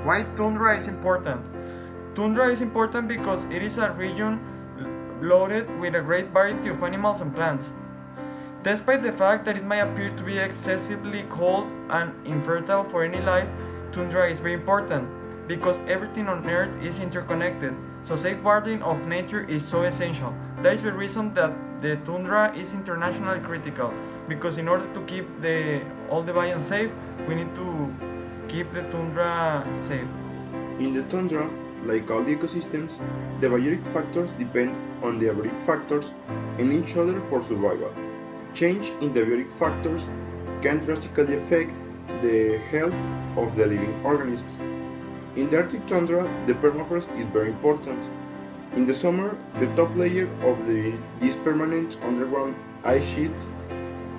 Why tundra is important? Tundra is important because it is a region loaded with a great variety of animals and plants. Despite the fact that it may appear to be excessively cold and infertile for any life, tundra is very important because everything on Earth is interconnected, so safeguarding of nature is so essential. That is the reason that the tundra is internationally critical, because in order to keep all the biomes safe, we need to keep the tundra safe. In the tundra, like all the ecosystems, the biotic factors depend on the abiotic factors and each other for survival. Change in the biotic factors can drastically affect the health of the living organisms. In the Arctic tundra, the permafrost is very important. In the summer, the top layer of these permanent underground ice sheets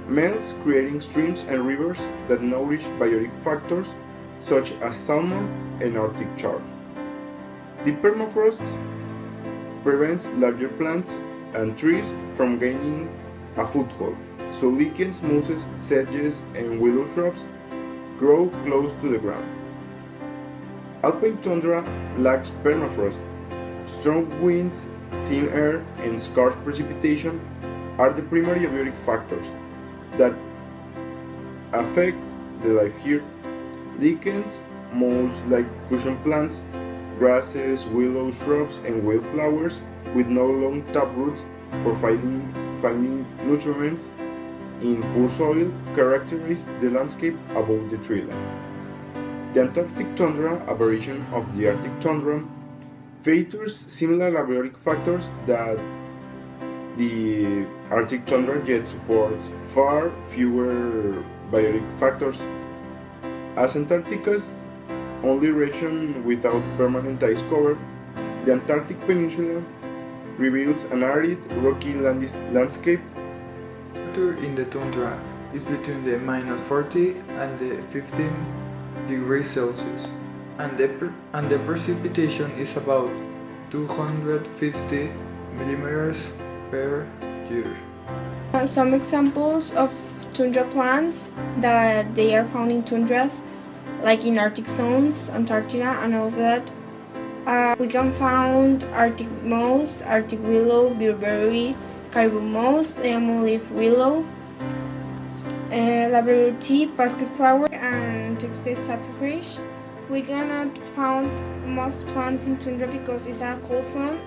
melts, creating streams and rivers that nourish biotic factors such as salmon and Arctic char. The permafrost prevents larger plants and trees from gaining a foothold, so lichens, mosses, sedges, and willow shrubs grow close to the ground. Alpine tundra lacks permafrost. Strong winds, thin air, and scarce precipitation are the primary abiotic factors that affect the life here. Lichens, moss like cushion plants, grasses, willow shrubs, and wildflowers with no long taproots for finding nutrients in poor soil characterize the landscape above the tree line. The Antarctic tundra, a variation of the Arctic tundra, features similar abiotic factors that the Arctic tundra, yet supports far fewer biotic factors. As Antarctica's only region without permanent ice cover, the Antarctic Peninsula reveals an arid, rocky landscape. Temperature in the tundra is between the -40 and the 15 degrees Celsius, and the precipitation is about 250 millimeters per year. Some examples of tundra plants that they are found in tundras, like in Arctic zones, Antarctica, and all of that. We can find Arctic moss, Arctic willow, bearberry, caribou moss, lemon leaf willow, Labrador tea, basket flower, and Tuxtay safflowerfish. We cannot find most plants in tundra because it's a cold zone,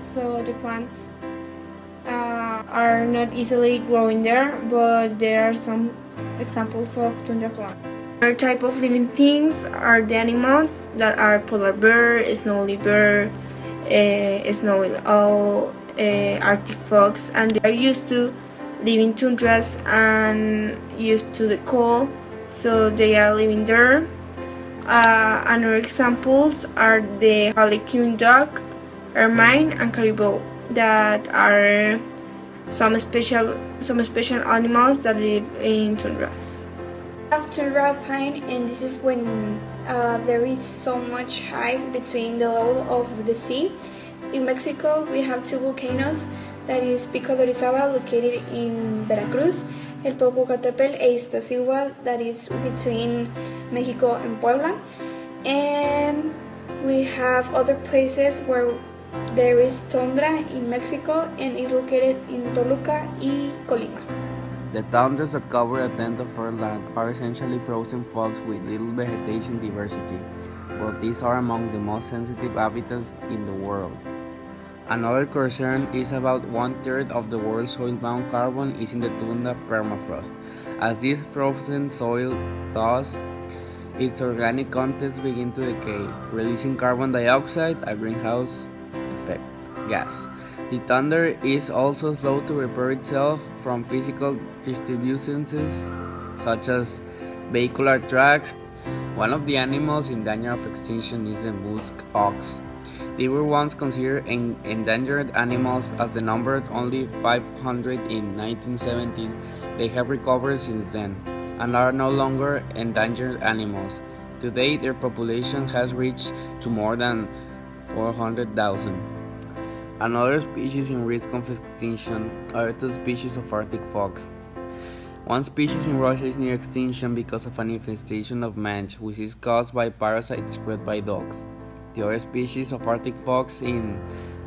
so the plants are not easily growing there, but there are some examples of tundra plants. Other type of living things are the animals that are polar bear, snowy bear, snowy owl, Arctic fox, and they are used to live in tundras and used to the cold, so they are living there. Another examples are the harlequin dog, ermine, and caribou, that are some special animals that live in tundras. We have tundra pine, and this is when there is so much height between the level of the sea. In Mexico, we have two volcanoes, that is Pico de Orizaba, located in Veracruz, El Popocatépetl e Iztaccíhuatl, that is between Mexico and Puebla, and we have other places where there is tundra in Mexico, and it's located in Toluca y Colima. The tundras that cover a tenth of our land are essentially frozen fogs with little vegetation diversity, but these are among the most sensitive habitats in the world. Another concern is about 1/3 of the world's soil-bound carbon is in the tundra permafrost. As this frozen soil thaws, its organic contents begin to decay, releasing carbon dioxide, a greenhouse effect gas. The tundra is also slow to repair itself from physical disturbances such as vehicular tracks. One of the animals in danger of extinction is the musk ox. They were once considered endangered animals, as they numbered only 500 in 1917. They have recovered since then and are no longer endangered animals. Today, their population has reached to more than 400,000. Another species in risk of extinction are two species of Arctic fox. One species in Russia is near extinction because of an infestation of mange, which is caused by parasites spread by dogs. The other species of Arctic fox in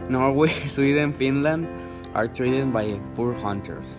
Norway, Sweden, Finland are threatened by poor hunters.